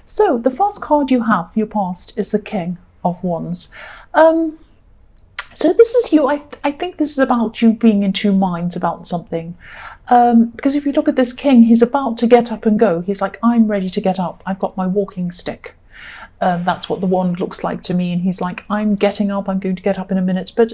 So the first card you have for your past is the King of Wands. So this is you. I think this is about you being in two minds about something. Because if you look at this king, he's about to get up and go. He's like, I'm ready to get up. I've got my walking stick. That's what the wand looks like to me. And he's like, I'm getting up. I'm going to get up in a minute. But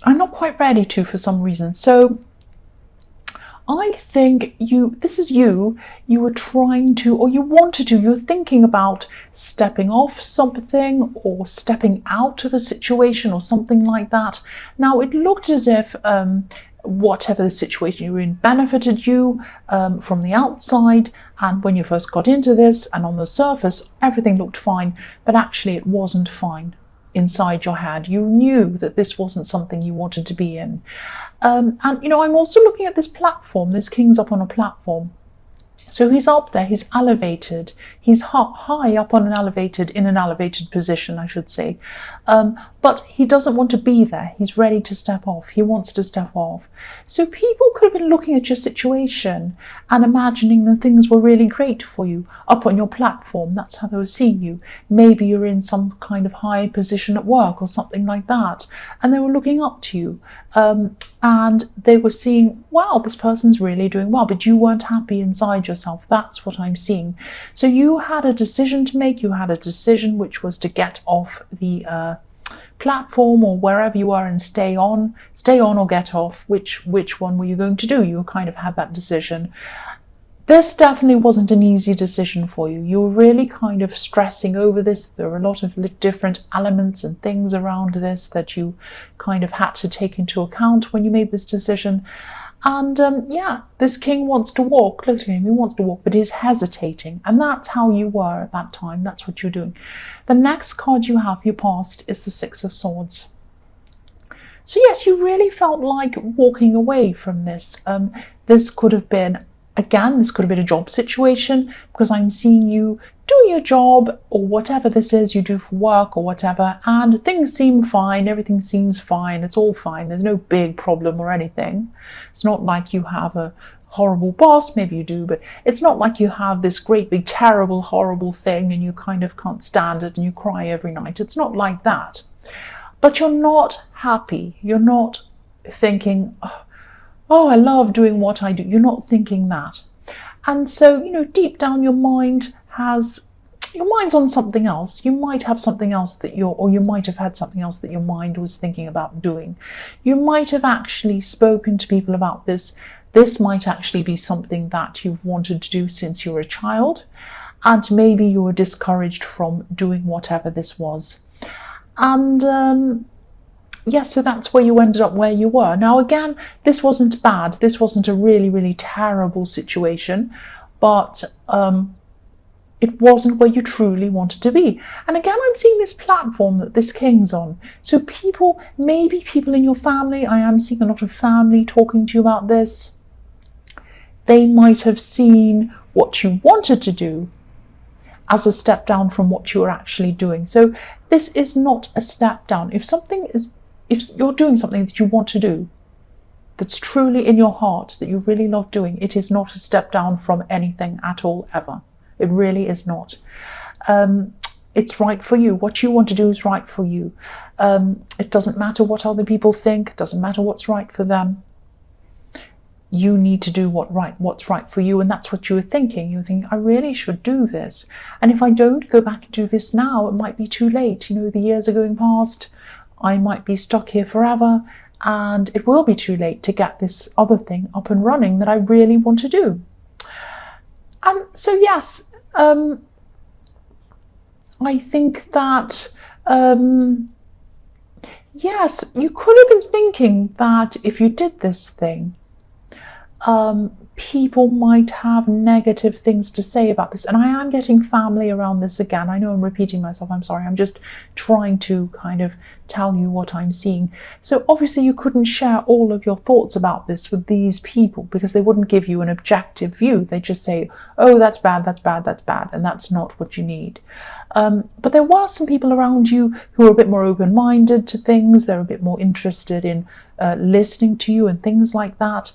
I'm not quite ready to for some reason. So I think this is you were trying to, or you wanted to, you're thinking about stepping off something or stepping out of a situation or something like that. Now, it looked as if whatever the situation you were in benefited you from the outside, and when you first got into this and on the surface, everything looked fine, but actually it wasn't fine. Inside your head, you knew that this wasn't something you wanted to be in. And I'm also looking at this platform. This king's up on a platform. So he's up there, he's elevated, he's high up on in an elevated position, I should say. But he doesn't want to be there. He's ready to step off. He wants to step off. So people could have been looking at your situation and imagining that things were really great for you up on your platform. That's how they were seeing you. Maybe you're in some kind of high position at work or something like that. And they were looking up to you. And they were seeing, wow, this person's really doing well, but you weren't happy inside yourself. That's what I'm seeing. So you had a decision to make. You had a decision which was to get off the platform or wherever you are and stay on or get off. Which one were you going to do? You kind of had that decision. This definitely wasn't an easy decision for you. You were really kind of stressing over this. There were a lot of different elements and things around this that you kind of had to take into account when you made this decision. And this king wants to walk. Look at him, he wants to walk, but he's hesitating. And that's how you were at that time. That's what you're doing. The next card you have, your past, is the Six of Swords. So yes, you really felt like walking away from this. This could have been, again, this could have been a job situation, because I'm seeing you doing your job or whatever this is you do for work or whatever, and things seem fine, everything seems fine, it's all fine, there's no big problem or anything. It's not like you have a horrible boss, maybe you do, but it's not like you have this great big terrible horrible thing and you kind of can't stand it and you cry every night. It's not like that. But you're not happy. You're not thinking, oh, I love doing what I do. You're not thinking that. And so, deep down your mind's on something else. You might have something else you might have had something else that your mind was thinking about doing. You might have actually spoken to people about this. This might actually be something that you've wanted to do since you were a child, and maybe you were discouraged from doing whatever this was. And so that's where you ended up where you were. Now, again, this wasn't bad. This wasn't a really, really terrible situation, but it wasn't where you truly wanted to be. And again, I'm seeing this platform that this king's on. So maybe people in your family, I am seeing a lot of family talking to you about this. They might have seen what you wanted to do as a step down from what you were actually doing. So this is not a step down. If you're doing something that you want to do, that's truly in your heart, that you really love doing, it is not a step down from anything at all, ever. It really is not. It's right for you. What you want to do is right for you. It doesn't matter what other people think. It doesn't matter what's right for them. You need to do what's right for you, and that's what you were thinking. You were thinking, I really should do this. And if I don't go back and do this now, it might be too late. The years are going past. I might be stuck here forever, and it will be too late to get this other thing up and running that I really want to do. And so, yes, I think that, yes, you could have been thinking that if you did this thing, people might have negative things to say about this. And I am getting family around this again. I know I'm repeating myself. I'm sorry. I'm just trying to kind of tell you what I'm seeing. So obviously you couldn't share all of your thoughts about this with these people because they wouldn't give you an objective view. They just say, oh, that's bad, that's bad, that's bad. And that's not what you need. But there were some people around you who were a bit more open-minded to things. They're a bit more interested in listening to you and things like that.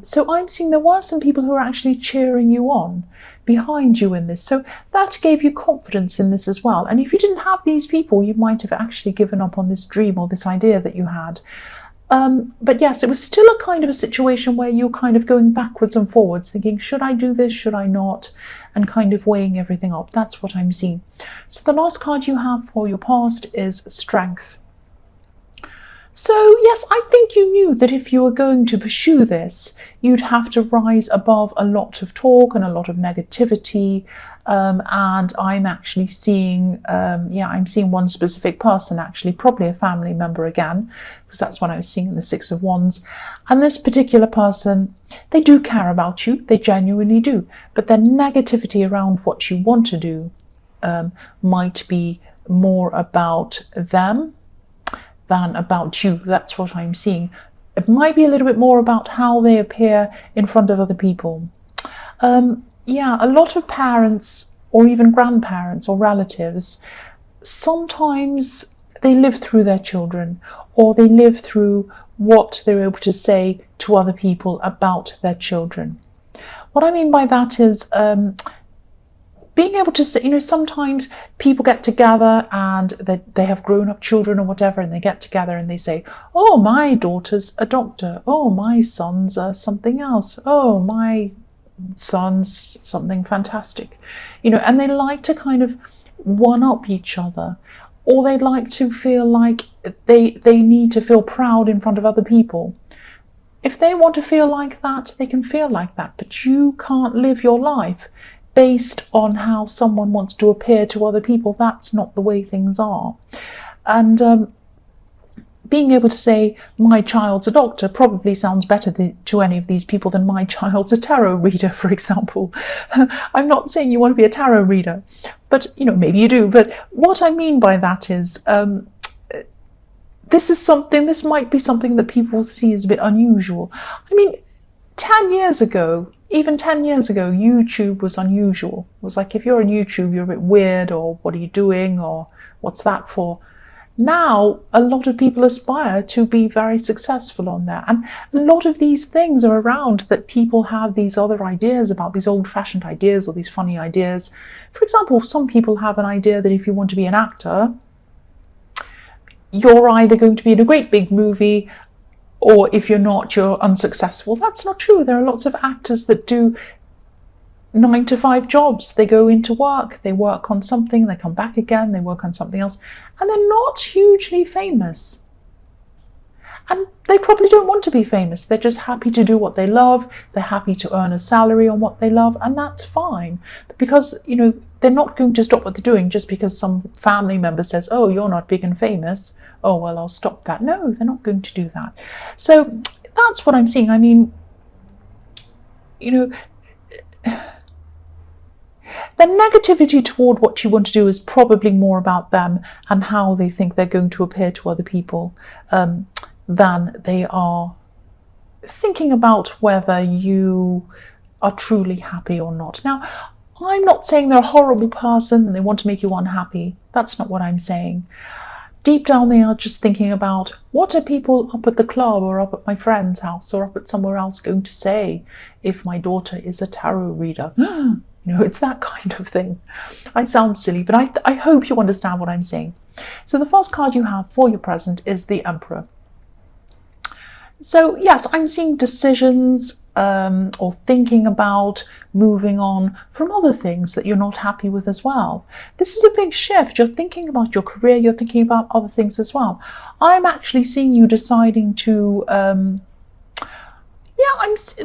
So I'm seeing there were some people who are actually cheering you on behind you in this. So that gave you confidence in this as well. And if you didn't have these people, you might have actually given up on this dream or this idea that you had. But yes, it was still a kind of a situation where you're kind of going backwards and forwards, thinking, should I do this, should I not? And kind of weighing everything up. That's what I'm seeing. So the last card you have for your past is Strength. So yes, I think you knew that if you were going to pursue this, you'd have to rise above a lot of talk and a lot of negativity. And I'm actually seeing, I'm seeing one specific person, actually, probably a family member again, because that's what I was seeing in the Six of Wands. And this particular person, they do care about you, they genuinely do, but their negativity around what you want to do might be more about them than about you. That's what I'm seeing. It might be a little bit more about how they appear in front of other people. A lot of parents or even grandparents or relatives, sometimes they live through their children, or they live through what they're able to say to other people about their children. What I mean by that is being able to say, sometimes people get together and they have grown-up children or whatever, and they get together and they say, oh, my daughter's a doctor, oh, my son's something else, oh, my son's something fantastic, and they like to kind of one-up each other, or they like to feel like they need to feel proud in front of other people. If they want to feel like that, they can feel like that, but you can't live your life based on how someone wants to appear to other people. That's not the way things are. And being able to say, my child's a doctor, probably sounds better to any of these people than my child's a tarot reader, for example. I'm not saying you want to be a tarot reader, but, maybe you do. But what I mean by that is, this might be something that people see as a bit unusual. I mean, 10 years ago, even 10 years ago, YouTube was unusual. It was like, if you're on YouTube, you're a bit weird, or what are you doing, or what's that for? Now, a lot of people aspire to be very successful on there. And a lot of these things are around that people have these other ideas about, these old-fashioned ideas or these funny ideas. For example, some people have an idea that if you want to be an actor, you're either going to be in a great big movie, or if you're not, you're unsuccessful. That's not true. There are lots of actors that do 9-to-5 jobs. They go into work, they work on something, they come back again, they work on something else, and they're not hugely famous. And they probably don't want to be famous. They're just happy to do what they love. They're happy to earn a salary on what they love, and that's fine. Because, they're not going to stop what they're doing just because some family member says, oh, you're not big and famous. Oh, well, I'll stop that. No, they're not going to do that. So that's what I'm seeing. I mean, the negativity toward what you want to do is probably more about them and how they think they're going to appear to other people than they are thinking about whether you are truly happy or not. Now, I'm not saying they're a horrible person and they want to make you unhappy. That's not what I'm saying. Deep down, they are just thinking about, what are people up at the club or up at my friend's house or up at somewhere else going to say if my daughter is a tarot reader? It's that kind of thing. I sound silly, but I hope you understand what I'm saying. So the first card you have for your present is the Emperor. So yes, I'm seeing decisions or thinking about moving on from other things that you're not happy with as well. This is a big shift. You're thinking about your career, you're thinking about other things as well. I'm actually seeing you deciding to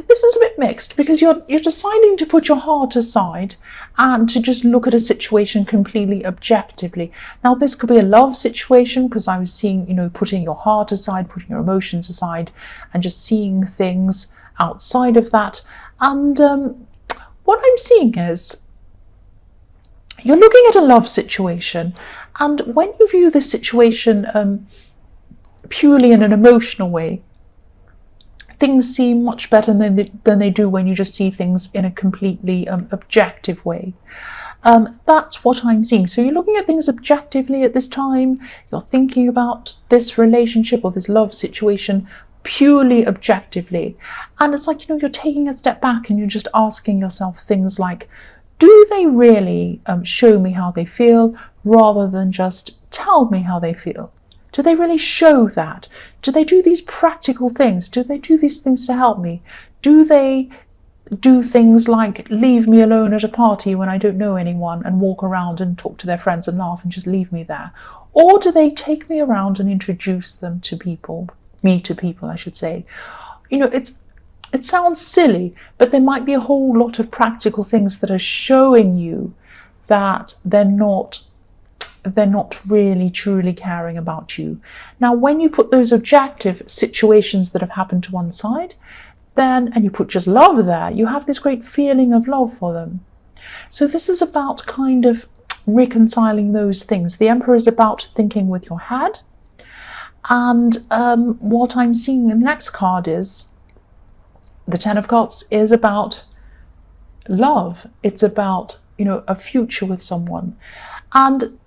this is a bit mixed, because you're deciding to put your heart aside and to just look at a situation completely objectively. Now, this could be a love situation, because I was seeing, putting your heart aside, putting your emotions aside, and just seeing things outside of that. And what I'm seeing is you're looking at a love situation, and when you view this situation purely in an emotional way, things seem much better than they do when you just see things in a completely objective way. That's what I'm seeing. So you're looking at things objectively at this time. You're thinking about this relationship or this love situation purely objectively. And it's like, you're taking a step back and you're just asking yourself things like, do they really show me how they feel rather than just tell me how they feel? Do they really show that? Do they do these practical things? Do they do these things to help me? Do they do things like leave me alone at a party when I don't know anyone and walk around and talk to their friends and laugh and just leave me there? Or do they take me around and introduce them to people, me to people, I should say? It sounds silly, but there might be a whole lot of practical things that are showing you that they're not really truly caring about you. Now, when you put those objective situations that have happened to one side, and you put just love there, you have this great feeling of love for them. So this is about kind of reconciling those things. The Emperor is about thinking with your head. And what I'm seeing in the next card is the Ten of Cups is about love. It's about, a future with someone. And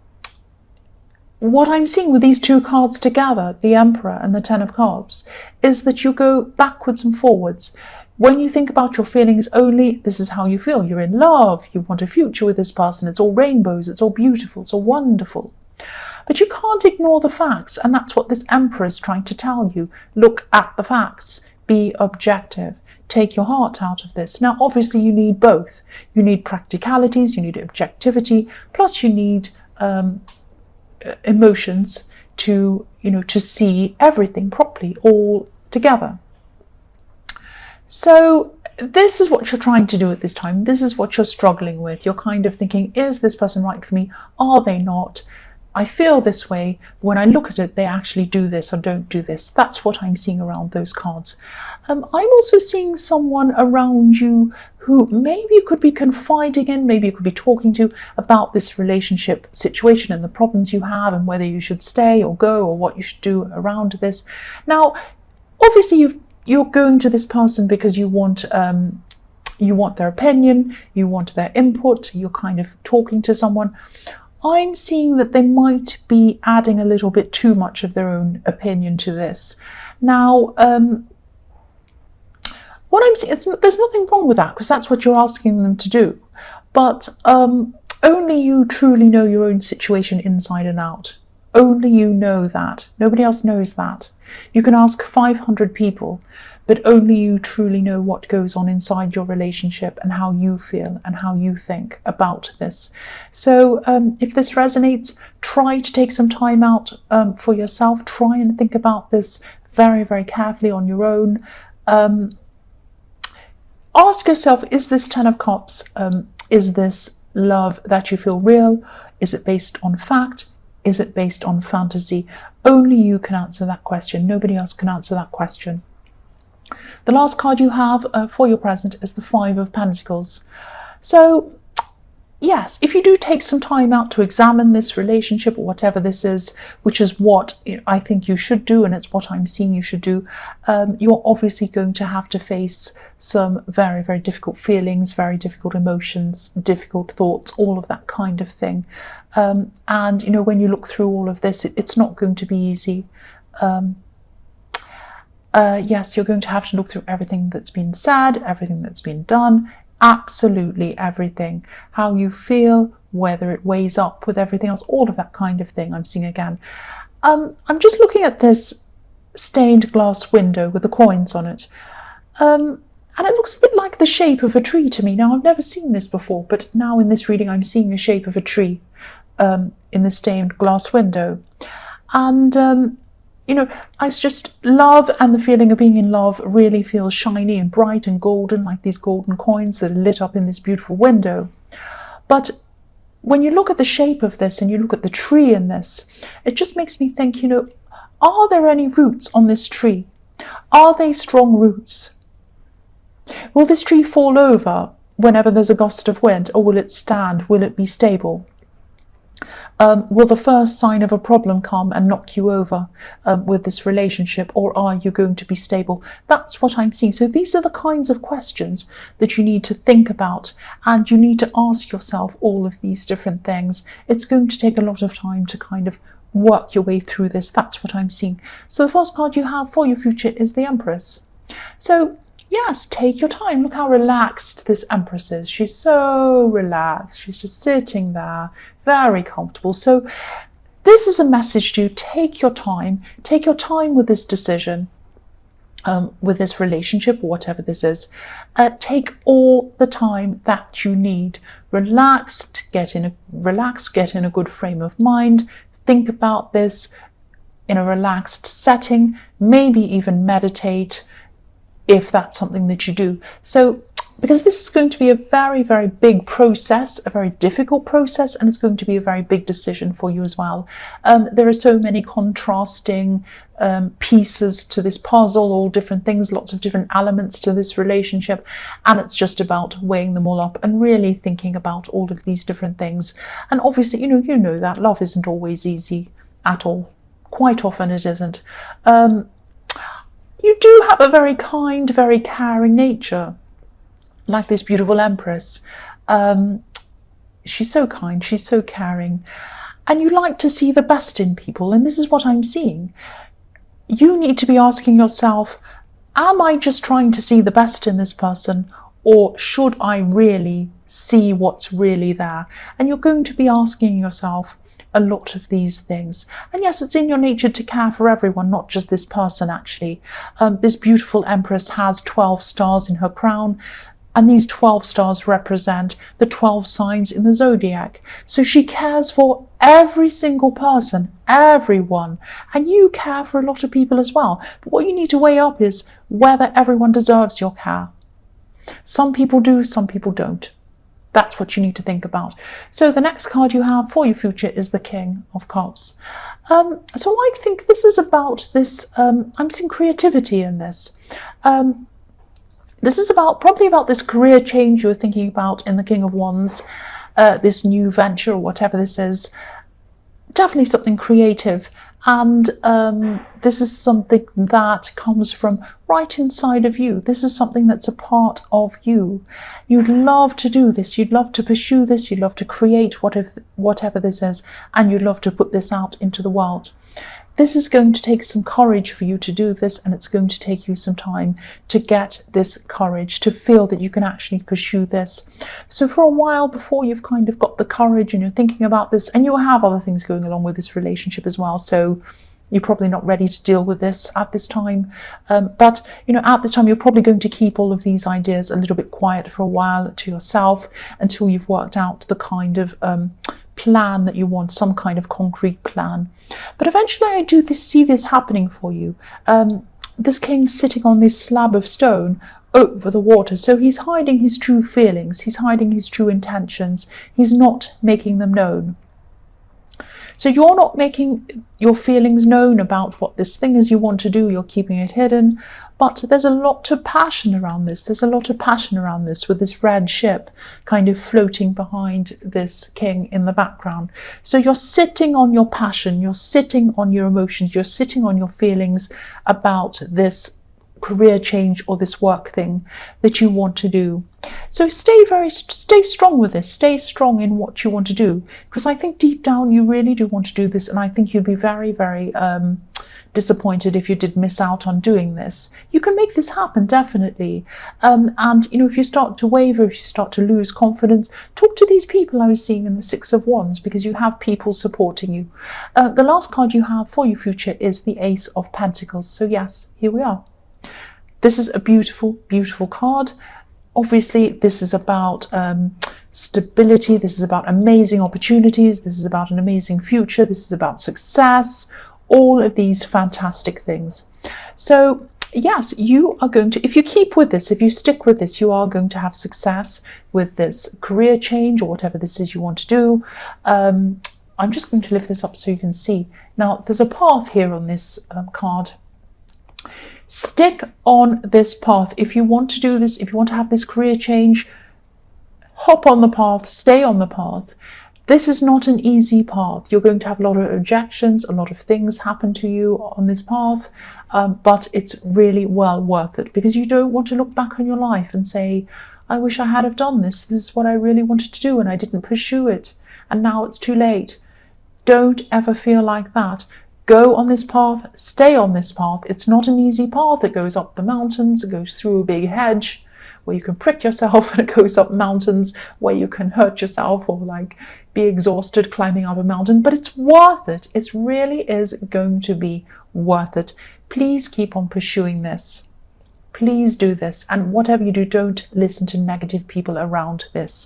what I'm seeing with these two cards together, the Emperor and the Ten of Cups, is that you go backwards and forwards. When you think about your feelings only, this is how you feel. You're in love. You want a future with this person. It's all rainbows. It's all beautiful. It's all wonderful. But you can't ignore the facts. And that's what this Emperor is trying to tell you. Look at the facts. Be objective. Take your heart out of this. Now, obviously, you need both. You need practicalities. You need objectivity. Plus, you need emotions to see everything properly all together. So this is what you're trying to do at this time. This is what you're struggling with. You're kind of thinking, is this person right for me? Are they not? I feel this way. When I look at it, they actually do this or don't do this. That's what I'm seeing around those cards. I'm also seeing someone around you who maybe you could be confiding in, maybe you could be talking to about this relationship situation and the problems you have and whether you should stay or go or what you should do around this. Now, obviously you're going to this person because you want their opinion, you want their input, you're kind of talking to someone. I'm seeing that they might be adding a little bit too much of their own opinion to this. Now, what I'm seeing, there's nothing wrong with that because that's what you're asking them to do. But only you truly know your own situation inside and out. Only you know that. Nobody else knows that. You can ask 500 people, but only you truly know what goes on inside your relationship and how you feel and how you think about this. So if this resonates, try to take some time out for yourself. Try and think about this very, very carefully on your own. Ask yourself, is this Ten of Cups, is this love that you feel real? Is it based on fact? Is it based on fantasy? Only you can answer that question. Nobody else can answer that question. The last card you have for your present is the Five of Pentacles. So, yes, if you do take some time out to examine this relationship or whatever this is, which is what I think you should do, and it's what I'm seeing you should do, you're obviously going to have to face some very, very difficult feelings, very difficult emotions, difficult thoughts, all of that kind of thing. And, when you look through all of this, it's not going to be easy. Yes, you're going to have to look through everything that's been said, everything that's been done, absolutely everything. How you feel, whether it weighs up with everything else, all of that kind of thing I'm seeing again. I'm just looking at this stained glass window with the coins on it. And it looks a bit like the shape of a tree to me. Now, I've never seen this before, but now in this reading, I'm seeing the shape of a tree in the stained glass window. And I just love, and the feeling of being in love really feels shiny and bright and golden, like these golden coins that are lit up in this beautiful window. But when you look at the shape of this and you look at the tree in this, it just makes me think, are there any roots on this tree? Are they strong roots? Will this tree fall over whenever there's a gust of wind, or will it stand? Will it be stable? Will the first sign of a problem come and knock you over with this relationship, or are you going to be stable? That's what I'm seeing. So these are the kinds of questions that you need to think about, and you need to ask yourself all of these different things. It's going to take a lot of time to kind of work your way through this. That's what I'm seeing. So the first card you have for your future is the Empress. So yes, take your time. Look how relaxed this Empress is. She's so relaxed. She's just sitting there, very comfortable. So this is a message to you. Take your time. Take your time with this decision, with this relationship, or whatever this is. Take all the time that you need. Relaxed, get in a good frame of mind. Think about this in a relaxed setting. Maybe even meditate, if that's something that you do. So, because this is going to be a very, very big process, a very difficult process, and it's going to be a very big decision for you as well. There are so many contrasting pieces to this puzzle, all different things, lots of different elements to this relationship, and it's just about weighing them all up and really thinking about all of these different things. And obviously, you know that love isn't always easy at all. Quite often it isn't. You do have a very kind, very caring nature, like this beautiful Empress. She's so kind, she's so caring, and you like to see the best in people, and this is what I'm seeing. You need to be asking yourself, am I just trying to see the best in this person, or should I really see what's really there? And you're going to be asking yourself a lot of these things. And yes, it's in your nature to care for everyone, not just this person actually. This beautiful Empress has 12 stars in her crown, and these 12 stars represent the 12 signs in the zodiac. So she cares for every single person, everyone, and you care for a lot of people as well. But what you need to weigh up is whether everyone deserves your care. Some people do, some people don't. That's what you need to think about. So the next card you have for your future is the King of Cups. So I think this is about this, I'm seeing creativity in this. This is probably about this career change you were thinking about in the King of Wands, this new venture or whatever this is. Definitely something creative, and this is something that comes from right inside of you. This is something that's a part of you. You'd love to do this, you'd love to pursue this, you'd love to create whatever this is, and you'd love to put this out into the world. This is going to take some courage for you to do this, and it's going to take you some time to get this courage, to feel that you can actually pursue this. So for a while before you've kind of got the courage and you're thinking about this, and you have other things going along with this relationship as well, so you're probably not ready to deal with this at this time. But at this time, you're probably going to keep all of these ideas a little bit quiet for a while to yourself until you've worked out the kind of plan that you want, some kind of concrete plan. But eventually I do see this happening for you. This king's sitting on this slab of stone over the water, so he's hiding his true feelings, he's hiding his true intentions, he's not making them known. So you're not making your feelings known about what this thing is you want to do, you're keeping it hidden, but there's a lot of passion around this. There's a lot of passion around this, with this red ship kind of floating behind this king in the background. So you're sitting on your passion, you're sitting on your emotions, you're sitting on your feelings about this career change or this work thing that you want to do. So stay strong with this, stay strong in what you want to do, because I think deep down you really do want to do this, and I think you'd be very, very disappointed if you did miss out on doing this. You can make this happen, definitely. And if you start to waver, if you start to lose confidence, talk to these people I was seeing in the Six of Wands, because you have people supporting you. The last card you have for your future is the Ace of Pentacles. So yes, here we are. This is a beautiful, beautiful card. Obviously, this is about stability. This is about amazing opportunities. This is about an amazing future. This is about success. All of these fantastic things. So yes, you are going to, if you keep with this, if you stick with this, you are going to have success with this career change or whatever this is you want to do. I'm just going to lift this up so you can see. Now, there's a path here on this card. Stick on this path. If you want to do this, if you want to have this career change, hop on the path, stay on the path. This is not an easy path. You're going to have a lot of objections, a lot of things happen to you on this path, but it's really well worth it, because you don't want to look back on your life and say, I wish I had have done this. This is what I really wanted to do and I didn't pursue it, and now it's too late. Don't ever feel like that. Go on this path, stay on this path. It's not an easy path. It goes up the mountains, it goes through a big hedge where you can prick yourself, and it goes up mountains where you can hurt yourself or like be exhausted climbing up a mountain, but it's worth it. It really is going to be worth it. Please keep on pursuing this. Please do this, and whatever you do, don't listen to negative people around this.